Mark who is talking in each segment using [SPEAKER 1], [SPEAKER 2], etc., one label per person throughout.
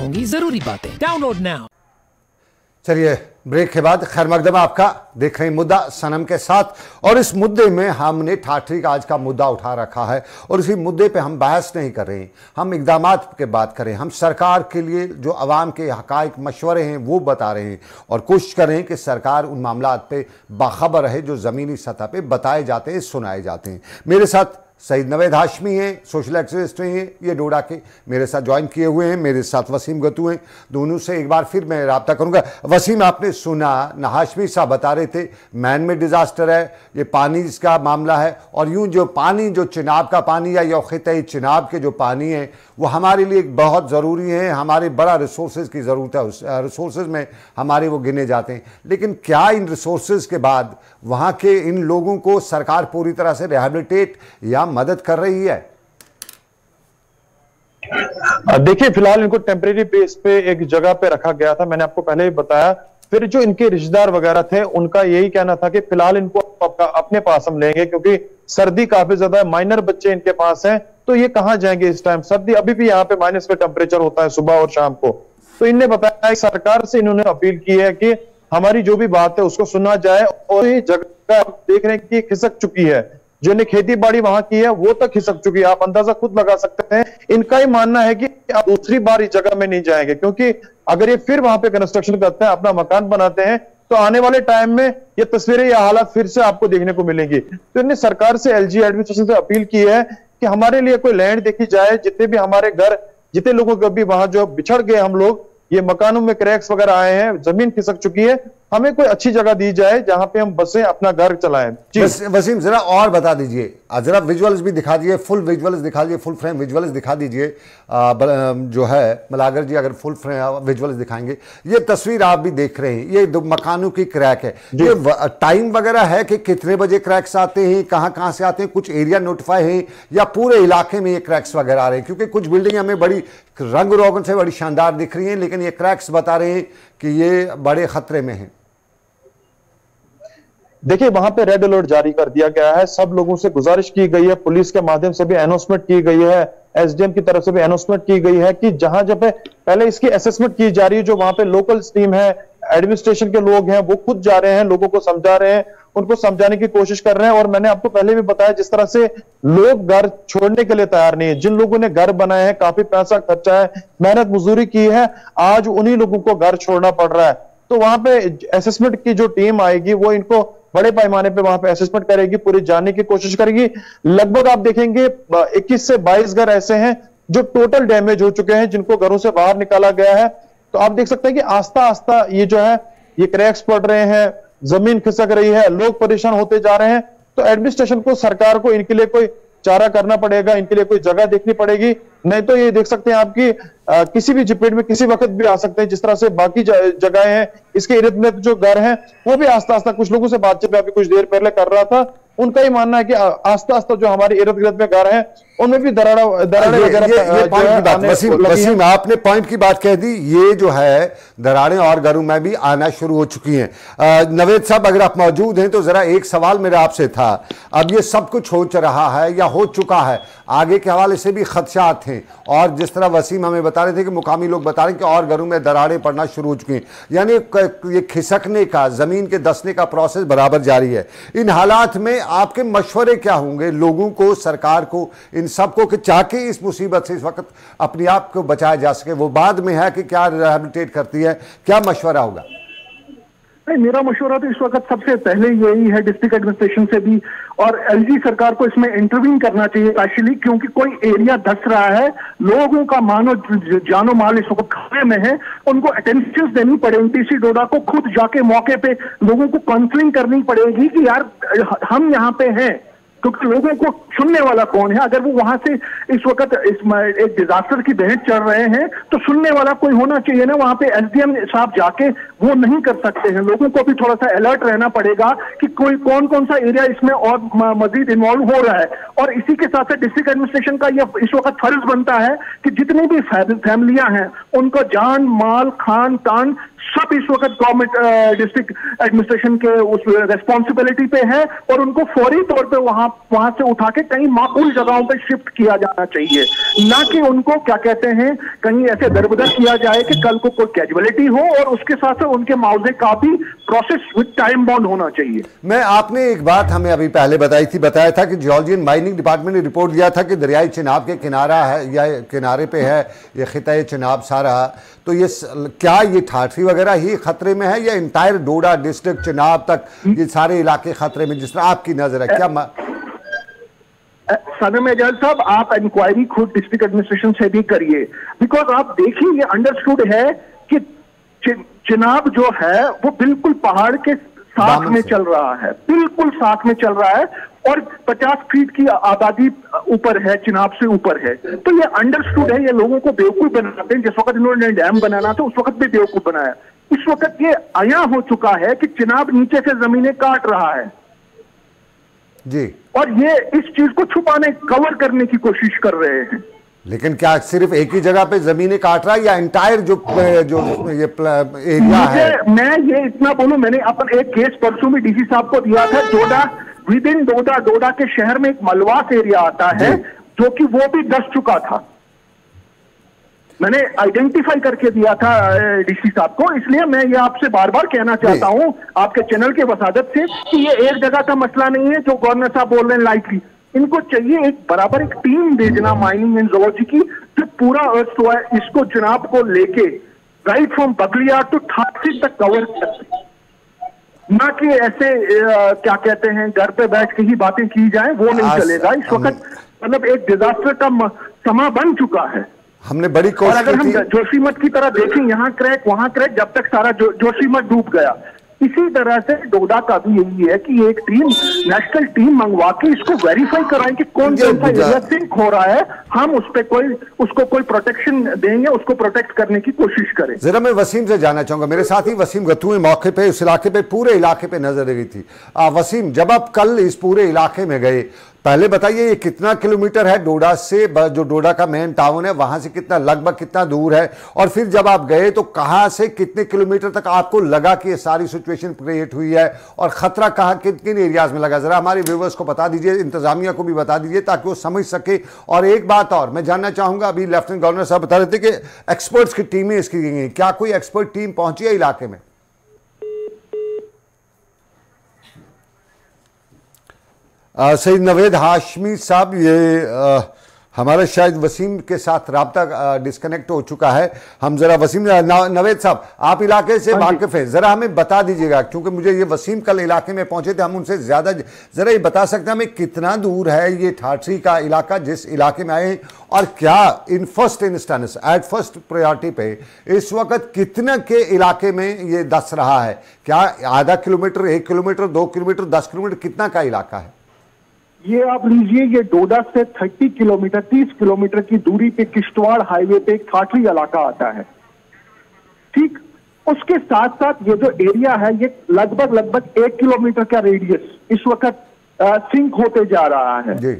[SPEAKER 1] होंगी जरूरी बातें। Download now.
[SPEAKER 2] चलिए ब्रेक के बाद खैर मकदम आपका। देख रहे हैं मुद्दा सनम के साथ, और इस मुद्दे में हमने ठाठरी का आज का मुद्दा उठा रखा है और इसी मुद्दे पे हम बहस नहीं कर रहे हैं, हम इक़दामात के बात करें। हम सरकार के लिए जो अवाम के हक़ाइक़ मशवरे हैं वो बता रहे हैं और कोशिश कर रहे हैं कि सरकार उन मामलात पे बाखबर रहे जो ज़मीनी सतह पे बताए जाते हैं, सुनाए जाते हैं। मेरे साथ सईद नवेद हाशमी हैं, सोशल एक्टिविस्ट हैं, ये डोडा के मेरे साथ ज्वाइन किए हुए हैं। मेरे साथ वसीम गतू हैं। दोनों से एक बार फिर मैं रब्ता करूंगा। वसीम, आपने सुना ना हाशमी साहब बता रहे थे मैन मेड डिज़ास्टर है, ये पानी का मामला है, और यूं जो पानी जो चिनाब का पानी या खिते चिनाब के जो पानी है वो हमारे लिए बहुत ज़रूरी है, हमारे बड़ा रिसोर्सेज की ज़रूरत है, उस रिसोर्सेज में हमारे वो गिने जाते हैं। लेकिन क्या इन रिसोर्सेज के बाद वहाँ के इन लोगों को सरकार पूरी तरह से रिहैबिलिटेट या मदद कर रही है?
[SPEAKER 3] देखिए, फिलहाल इनको टेम्परेरी बेस पे एक जगह पे रखा गया था, मैंने आपको पहले ही बताया। फिर जो इनके रिश्तेदार वगैरह थे उनका यही कहना था कि फिलहाल इनको अपने पास हम लेंगे, क्योंकि सर्दी काफी ज्यादा है, माइनर बच्चे इनके पास हैं, तो ये कहां जाएंगे इस टाइम। सर्दी अभी भी यहाँ पे माइनस का टेम्परेचर होता है सुबह और शाम को। तो इनने बताया, सरकार से इन्होंने अपील की है कि हमारी जो भी बात है उसको सुना जाए, और ये जगह देख रहे हैं कि खिसक चुकी है, जो इन्हें खेती बाड़ी वहां की है वो तक खिसक चुकी है। आप अंदाजा खुद लगा सकते हैं। इनका ही मानना है कि आप दूसरी बार इस जगह में नहीं जाएंगे, क्योंकि अगर ये फिर वहां पे कंस्ट्रक्शन करते हैं, अपना मकान बनाते हैं, तो आने वाले टाइम में ये तस्वीरें या हालात फिर से आपको देखने को मिलेंगी। तो इन्हें सरकार से, एलजी एडमिनिस्ट्रेशन से अपील की है कि हमारे लिए कोई लैंड देखी जाए, जितने भी हमारे घर, जितने लोगों को अभी वहां जो बिछड़ गए हम लोग, ये मकानों में क्रैक्स वगैरह आए हैं, जमीन खिसक चुकी है, हमें कोई अच्छी जगह दी जाए जहां पे हम बसें, अपना घर चलाएं।
[SPEAKER 2] वसीम, जरा और बता दीजिए, जरा विजुअल्स भी दिखा दीजिए, फुल विजुअल्स दिखा दीजिए, फुल फ्रेम विजुअल्स दिखा दीजिए। जो है मलागर जी, अगर फुल फ्रेम विजुअल्स दिखाएंगे। ये तस्वीर आप भी देख रहे हैं, ये मकानों की क्रैक है। ये टाइम वगैरह है कि कितने बजे क्रैक्स आते हैं, कहाँ कहाँ से आते हैं, कुछ एरिया नोटिफाई है या पूरे इलाके में ये क्रैक्स वगैरह आ रहे हैं? क्योंकि कुछ बिल्डिंग हमें बड़ी रंग रोगन से बड़ी शानदार दिख रही हैं, लेकिन ये क्रैक्स बता रहे हैं कि ये बड़े खतरे में हैं।
[SPEAKER 3] देखिए, वहां पे रेड अलर्ट जारी कर दिया गया है, सब लोगों से गुजारिश की गई है, पुलिस के माध्यम से भी अनाउंसमेंट की गई है, एसडीएम की तरफ से भी अनाउंसमेंट की गई है कि जहां जब पहले इसकी असेसमेंट की जा रही है, जो वहां पे लोकल टीम है, एडमिनिस्ट्रेशन के लोग हैं, वो खुद जा रहे हैं, लोगों को समझा रहे हैं, उनको समझाने की कोशिश कर रहे हैं। और मैंने आपको पहले भी बताया, जिस तरह से लोग घर छोड़ने के लिए तैयार नहीं है, जिन लोगों ने घर बनाए हैं, काफी पैसा खर्चा है, मेहनत मजदूरी की है, आज उन्हीं लोगों को घर छोड़ना पड़ रहा है। तो वहां पे असेसमेंट की जो टीम आएगी वो इनको बड़े पैमाने पे वहां पे असेसमेंट करेगी, पूरी जानने की कोशिश करेगी। लगभग आप देखेंगे 21 से 22 घर ऐसे हैं जो टोटल डैमेज हो चुके हैं, जिनको घरों से बाहर निकाला गया है। तो आप देख सकते हैं कि आस्ता आस्ता ये जो है, ये क्रैक्स पड़ रहे हैं, जमीन खिसक रही है, लोग परेशान होते जा रहे हैं। तो एडमिनिस्ट्रेशन को, सरकार को इनके लिए कोई चारा करना पड़ेगा, इनके लिए कोई जगह देखनी पड़ेगी, नहीं तो ये देख सकते हैं आपकी किसी भी जिपेट में किसी वक्त भी आ सकते हैं। जिस तरह से बाकी जगह हैं, इसके इर्द गिर्द जो घर हैं, वो भी आस्ता आस्ता, कुछ लोगों से बातचीत में अभी कुछ देर पहले कर रहा था, उनका ही मानना है कि आस्ता आस्ता जो हमारे इर्द गिर्द में घर हैं उनमें भी दरारें वगैरह।
[SPEAKER 2] वसीम, आपने पॉइंट की बात कह दी, ये जो है दरारें और घरों में भी आना शुरू हो चुकी हैं। नवेद साहब, अगर आप मौजूद हैं तो जरा एक सवाल मेरा आपसे था, अब ये सब कुछ हो रहा है या हो चुका है, आगे के हवाले से भी खदशात हैं, और जिस तरह वसीम हमें बता रहे थे कि मुकामी लोग बता रहे हैं कि और घरों में दरारें पड़ना शुरू हो चुकी हैं, यानी ये खिसकने का, जमीन के धंसने का प्रोसेस बराबर जारी है। इन हालात में आपके मशवरे क्या होंगे लोगों को, सरकार को, इन सबको, कि चाहे इस मुसीबत से इस वक्त अपने आप को बचाया जा सके? वो बाद में है कि क्या रिहैबिलिटेट करती है, क्या मशवरा होगा?
[SPEAKER 4] नहीं, मेरा मशवरा तो इस वक्त सबसे पहले यही है, डिस्ट्रिक्ट एडमिनिस्ट्रेशन से भी, और एलजी सरकार को इसमें इंटरवीन करना चाहिए स्पेशली, क्योंकि कोई एरिया धस रहा है, लोगों का जानो माल इस वक्त खतरे में है, उनको अटेंशन देनी पड़ेगी। टीसी डोडा को खुद जाके मौके पे लोगों को काउंसलिंग करनी पड़ेगी कि यार हम यहाँ पे हैं, क्योंकि लोगों को सुनने वाला कौन है? अगर वो वहां से इस वक्त एक डिजास्टर की भेंट चढ़ रहे हैं तो सुनने वाला कोई होना चाहिए ना। वहां पे एसडीएम साहब जाके वो नहीं कर सकते हैं। लोगों को भी थोड़ा सा अलर्ट रहना पड़ेगा कि कोई कौन कौन सा एरिया इसमें और मजीद इन्वॉल्व हो रहा है। और इसी के साथ साथ डिस्ट्रिक्ट एडमिनिस्ट्रेशन का यह इस वक्त फर्ज बनता है कि जितनी भी फैमिलियां हैं उनको जान माल खान पान सब इस वक्त गवर्नमेंट डिस्ट्रिक्ट एडमिनिस्ट्रेशन के उस रेस्पॉन्सिबिलिटी पे है और उनको फौरी तौर पे वहां से उठा के कहीं माकूल जगहों पे शिफ्ट किया जाना चाहिए, ना कि उनको क्या कहते हैं कहीं ऐसे दरबदर किया जाए कि कल को कोई कैजुअलिटी हो, और उसके साथ साथ उनके मुआवजे का भी प्रोसेस विद टाइम बाउंड होना चाहिए।
[SPEAKER 2] मैं आपने एक बात हमें अभी पहले बताया था कि जॉर्जियन माइनिंग डिपार्टमेंट ने रिपोर्ट दिया था कि दरियाई चिनाब के किनारा है या किनारे पे है ये खिता चिनाब सारा, तो ये क्या ये ठाठरी वगैरह ही खतरे में है या इंटायर डोडा डिस्ट्रिक्ट चिनाब तक ये सारे इलाके खतरे में, जिस तरह आपकी नजर है? क्या
[SPEAKER 4] सनम एजाज साहब, आप इंक्वायरी खुद डिस्ट्रिक्ट एडमिनिस्ट्रेशन से भी करिए, बिकॉज आप देखिए ये अंडरस्टूड है कि चिनाब जो है वो बिल्कुल पहाड़ के साथ में चल रहा है, बिल्कुल साथ में चल रहा है, और 50 फीट की आबादी ऊपर है, चिनाब से ऊपर है। तो ये अंडरस्टूड है, ये लोगों को बेवकूफ बनाते हैं। जिस वक्त इन्होंने डैम बनाना था उस वक्त भी बेवकूफ बनाया। इस वक्त ये आया हो चुका है कि चिनाब नीचे से जमीनें काट रहा है
[SPEAKER 2] जी, और
[SPEAKER 4] ये इस चीज को छुपाने, कवर करने की कोशिश कर रहे हैं।
[SPEAKER 2] लेकिन क्या सिर्फ एक ही जगह पे जमीनें काट रहा है या इंटायर जो ये एरिया है?
[SPEAKER 4] मैं ये इतना बोलूं, मैंने अपन एक केस परसों में डीसी साहब को दिया था, डोडा विद इन डोडा के शहर में एक मलवास एरिया आता है जो कि वो भी दस चुका था। मैंने आइडेंटिफाई करके दिया था डीसी साहब को, इसलिए मैं ये आपसे बार बार कहना चाहता हूं आपके चैनल के वसादत से कि ये एक जगह का मसला नहीं है जो गवर्नर साहब बोल रहे हैं लाइटली। इनको चाहिए एक बराबर एक टीम भेजना माइनिंग एंड जोलॉजी की, जो पूरा अर्थ हुआ है इसको चिनाब को लेके right from Baglihar to Thathri तक कवर कर, ना कि ऐसे क्या कहते हैं घर पे बैठ के ही बातें की जाएं, वो नहीं चलेगा। इस वक्त मतलब एक डिजास्टर का समा बन चुका है।
[SPEAKER 2] हमने बड़ी कोशिश,
[SPEAKER 4] और अगर हम जोशीमठ की तरह देखें, यहाँ क्रैक वहां क्रैक, जब तक सारा जोशीमठ डूब गया, इसी तरह से डोडा का भी यही है कि एक टीम, नेशनल टीम मंगवा के इसको वेरीफाई कराएं कि कौन सा एरिया सिंक हो रहा है, हम उस पे उसको कोई प्रोटेक्शन देंगे, उसको प्रोटेक्ट करने की कोशिश करें।
[SPEAKER 2] जरा मैं वसीम से जानना चाहूंगा, मेरे साथ ही वसीम गत्तू मौके पे उस इलाके पे पूरे इलाके पे नजर रही थी। वसीम, जब आप कल इस पूरे इलाके में गए, पहले बताइए ये कितना किलोमीटर है डोडा से, जो डोडा का मेन टाउन है वहां से कितना, लगभग कितना दूर है, और फिर जब आप गए तो कहां से कितने किलोमीटर तक आपको लगा कि ये सारी सिचुएशन क्रिएट हुई है, और खतरा कहां किन किन एरियाज में लगा? जरा हमारे व्यूअर्स को बता दीजिए, इंतजामिया को भी बता दीजिए ताकि वो समझ सके। और एक बात और मैं जानना चाहूंगा, अभी लेफ्टिनेंट गवर्नर साहब बता रहे थे कि एक्सपर्ट्स की टीमें इसकी गई हैं, क्या कोई एक्सपर्ट टीम पहुंची है इलाके में? सईद नवेद हाशमी साहब, ये हमारे शायद वसीम के साथ राब्ता डिस्कनेक्ट हो चुका है। हम जरा वसीम, नवेद साहब आप इलाके से वाकिफ हैं, जरा हमें बता दीजिएगा, क्योंकि मुझे ये वसीम कल इलाके में पहुंचे थे, हम उनसे ज्यादा जरा ये बता सकते हैं हमें कितना दूर है ये ठाठरी का इलाका जिस इलाके में आए, और क्या in first instance at first priority पे इस वक्त कितना के इलाके में ये दस रहा है? क्या आधा किलोमीटर, 1 किलोमीटर, 2 किलोमीटर, 10 किलोमीटर, कितना का इलाका है?
[SPEAKER 4] ये आप लीजिए, ये डोडा से 30 किलोमीटर 30 किलोमीटर की दूरी पे किश्तवाड़ हाईवे पे एक ठाठरी इलाका आता है, ठीक। उसके साथ साथ ये जो एरिया है ये लगभग 1 किलोमीटर का रेडियस इस वक्त सिंक होते जा रहा है जी।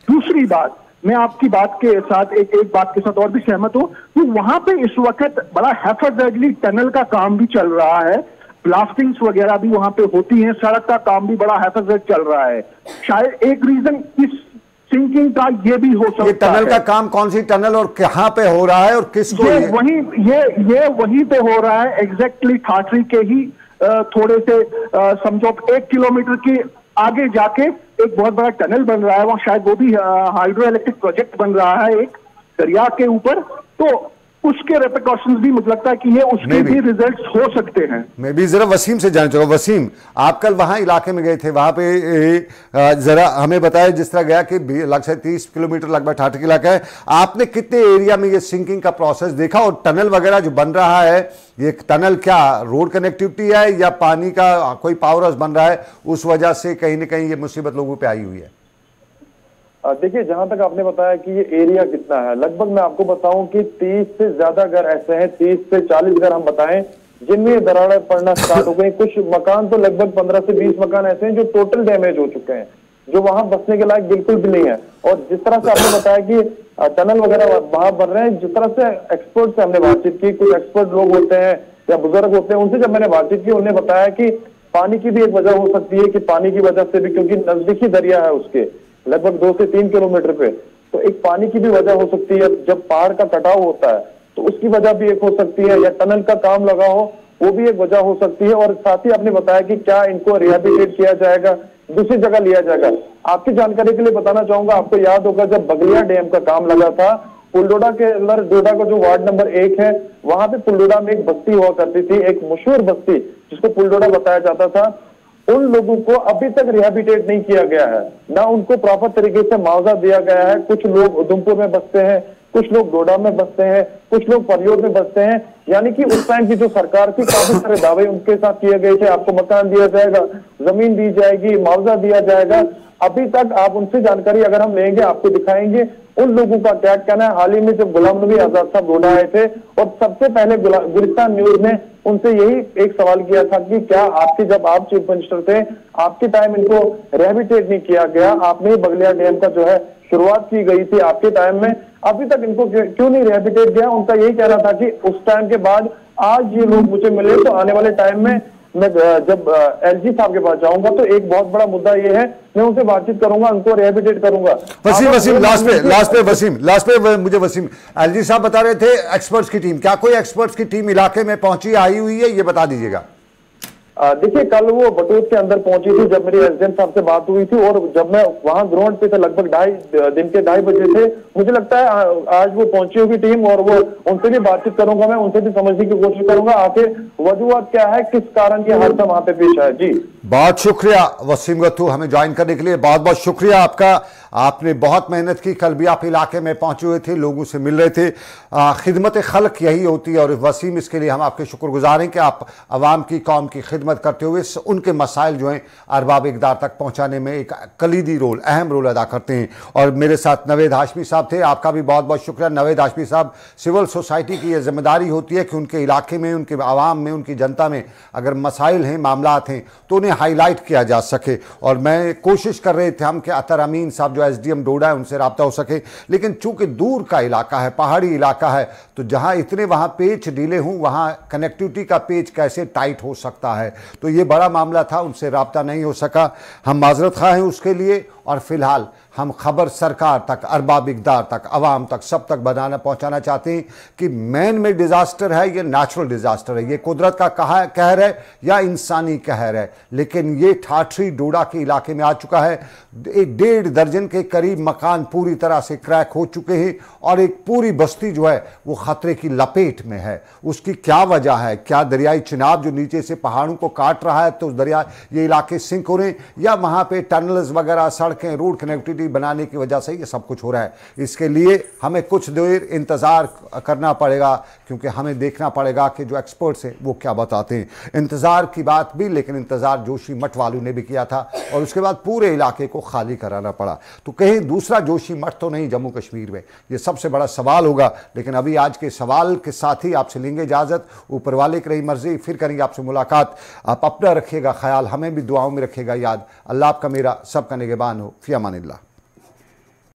[SPEAKER 4] दूसरी बात, मैं आपकी बात के साथ एक बात के साथ और भी सहमत हूं कि वहां पे इस वक्त बड़ा हैफर्डली टनल का काम भी चल रहा है, ब्लास्टिंग्स वगैरह भी वहां पे होती हैं, सड़क का काम भी बड़ा हैफर्ड चल रहा है। शायद एक रीजन इस सिंकिंग का ये भी हो सकता है।
[SPEAKER 2] ये टनल का काम कौन सी टनल और कहां पे हो रहा है और किसको?
[SPEAKER 4] ये वहीं पे हो रहा है, एग्जैक्टली ठाठरी के ही थोड़े से समझो 1 किलोमीटर के आगे जाके एक बहुत बड़ा टनल बन रहा है, वहां शायद वो भी हाइड्रो इलेक्ट्रिक प्रोजेक्ट बन रहा है एक दरिया के ऊपर, तो उसके रिपरकॉशंस भी मुझे लगता है कि ये उसके भी रिजल्ट्स हो सकते हैं।
[SPEAKER 2] मैं भी जरा वसीम से जानना चाहूंगा। वसीम, आप कल वहां इलाके में गए थे, वहां पे जरा हमें बताया, जिस तरह गया कि लगभग 30 किलोमीटर लगभग ठाठरी का इलाका है, आपने कितने एरिया में ये सिंकिंग का प्रोसेस देखा, और टनल वगैरह जो बन रहा है, ये टनल क्या रोड कनेक्टिविटी है या पानी का कोई पावर हाउस बन रहा है, उस वजह से कहीं ना कहीं ये मुसीबत लोगों पर आई हुई है?
[SPEAKER 3] देखिए, जहां तक आपने बताया कि ये एरिया कितना है, लगभग मैं आपको बताऊं कि 30 से ज्यादा घर ऐसे हैं, 30 से 40 घर हम बताएं जिनमें दरारें पड़ना स्टार्ट हो गई। कुछ मकान तो लगभग 15 से 20 मकान ऐसे हैं जो टोटल डैमेज हो चुके हैं, जो वहां बसने के लायक बिल्कुल भी नहीं है। और जिस तरह से आपने बताया कि टनल वगैरह वहां बन रहे हैं, जिस तरह से एक्सपर्ट से हमने बातचीत की, कुछ एक्सपर्ट लोग होते हैं या बुजुर्ग होते हैं, उनसे जब मैंने बातचीत की, उन्होंने बताया कि पानी की भी एक वजह हो सकती है, कि पानी की वजह से भी, क्योंकि नजदीकी दरिया है उसके लगभग 2 से 3 किलोमीटर पे, तो एक पानी की भी वजह हो सकती है। जब पहाड़ का कटाव होता है तो उसकी वजह भी एक हो सकती है, या टनल का काम लगा हो वो भी एक वजह हो सकती है। और साथ ही आपने बताया कि क्या इनको रिहेबिलिटेट किया जाएगा, दूसरी जगह लिया जाएगा। आपकी जानकारी के लिए बताना चाहूंगा, आपको याद होगा जब बगलिया डैम का काम लगा था, पुलडोडा के अंदर, डोडा का जो वार्ड नंबर 1 है, वहां पे पुलडोडा में एक बस्ती हुआ करती थी, एक मशहूर बस्ती जिसको पुलडोडा बताया जाता था। उन लोगों को अभी तक रिहेबिलिटेट नहीं किया गया है, ना उनको प्रॉपर तरीके से मुआवजा दिया गया है। कुछ लोग उधमपुर में बसते हैं, कुछ लोग डोडा में बसते हैं, कुछ लोग परियोर में बसते हैं। यानी कि उस टाइम की जो सरकार थी, काफी सारे दावे उनके साथ किए गए थे, आपको मकान दिया जाएगा, जमीन दी जाएगी, मुआवजा दिया जाएगा। अभी तक आप उनसे जानकारी अगर हम लेंगे, आपको दिखाएंगे उन लोगों का क्या कहना है। हाल ही में जब गुलाम नबी आजाद साहब डोडा आए थे, और सबसे पहले गुलिस्तान न्यूज ने उनसे यही एक सवाल किया था कि क्या आपके, जब आप चीफ मिनिस्टर थे, आपके टाइम इनको रिहेबिलिटेट नहीं किया गया, आपने बगलिया डैम का जो है शुरुआत की गई थी आपके टाइम में, अभी तक इनको क्यों नहीं रिहेबिलिटेट किया। उनका यही कहना था कि उस टाइम के बाद आज ये लोग मुझे मिले, तो आने वाले टाइम में मैं जब एलजी साहब के पास जाऊंगा तो एक बहुत बड़ा मुद्दा ये है, मैं उनसे बातचीत करूंगा, उनको रिहेबिलिटेट करूंगा।
[SPEAKER 2] वसीम लास्ट पे मुझे वसीम, एलजी साहब बता रहे थे एक्सपर्ट्स की टीम, क्या कोई एक्सपर्ट्स की टीम इलाके में पहुंची, आई हुई है, ये बता दीजिएगा।
[SPEAKER 3] देखिए, कल वो बटूत के अंदर पहुंची थी जब मेरी एसडीएम साहब से बात हुई थी, और जब मैं वहां ग्राउंड पे था, लगभग 2:30 बजे थे, मुझे लगता है आज वो पहुंची होगी टीम, और वो उनसे भी बातचीत करूंगा, मैं उनसे भी समझने की कोशिश करूंगा आखिर वजूहत क्या है, किस कारण ये हादसा वहां पे पेश आया। जी
[SPEAKER 2] बहुत शुक्रिया वसीम गत्तू हमें ज्वाइन करने के लिए, बहुत बहुत शुक्रिया आपका। आपने बहुत मेहनत की, कल भी आप इलाके में पहुंचे हुए थे, लोगों से मिल रहे थे। खिदमत खल्क यही होती है, और वसीम इसके लिए हम आपके शुक्रगुजार हैं कि आप आवाम की, कौम की खिदमत करते हुए उनके मसाइल जो हैं अरबाब इक़दार तक पहुंचाने में एक कलीदी रोल, अहम रोल अदा करते हैं। और मेरे साथ नवेद हाशमी साहब थे, आपका भी बहुत बहुत शुक्रिया। नवेद हाशमी साहब, सिविल सोसाइटी की यह जिम्मेदारी होती है कि उनके इलाके में, उनके आवाम में, उनकी जनता में अगर मसाइल हैं, मामलात हैं, तो उन्हें हाईलाइट किया जा सके। और मैं कोशिश कर रहे थे हम कि अतर अमीन साहब जो एसडीएम डोडा है उनसे रब्ता हो सके, लेकिन चूंकि दूर का इलाका है, पहाड़ी इलाका है, तो जहां इतने वहां पेच ढीले हों, वहां कनेक्टिविटी का पेच कैसे टाइट हो सकता है, तो ये बड़ा मामला था, उनसे रब्ता नहीं हो सका। हम माजरत खा हैं उसके लिए, और फिलहाल हम खबर सरकार तक, अरबाब इक़दार तक, अवाम तक, सब तक पहुंचाना चाहते हैं कि मैन मेड डिज़ास्टर है, ये नेचुरल डिज़ास्टर है, ये कुदरत का कहर है या इंसानी कहर है, लेकिन ये ठाठरी डोडा के इलाके में आ चुका है। 1.5 दर्जन के करीब मकान पूरी तरह से क्रैक हो चुके हैं, और एक पूरी बस्ती जो है वो ख़तरे की लपेट में है। उसकी क्या वजह है? क्या दरियाई चिनाब जो नीचे से पहाड़ों को काट रहा है, तो दरिया ये इलाके सिंक हो रहे हैं, या वहाँ पे टनल्स वगैरह, सड़कें, रोड कनेक्टिविटी बनाने की वजह से ये सब कुछ हो रहा है? इसके लिए हमें कुछ देर इंतज़ार करना पड़ेगा, क्योंकि हमें देखना पड़ेगा कि जो एक्सपर्ट्स हैं वो क्या बताते हैं। इंतज़ार की बात भी, लेकिन इंतज़ार जोशी मठ वालों ने भी किया था, और उसके बाद पूरे इलाके को खाली कराना पड़ा। तो कहीं दूसरा जोशी मठ तो नहीं जम्मू कश्मीर में? ये सबसे बड़ा सवाल होगा। लेकिन अभी आज के सवाल के साथ ही आपसे लेंगे इजाज़त। ऊपर वाले की रही मर्जी, फिर करेंगे आपसे मुलाकात। आप अपना रखिएगा ख्याल, हमें भी दुआओं में रखिएगा याद। अल्लाह आपका, मेरा, सबका निगहबान हो। फ़ी अमानिल्लाह।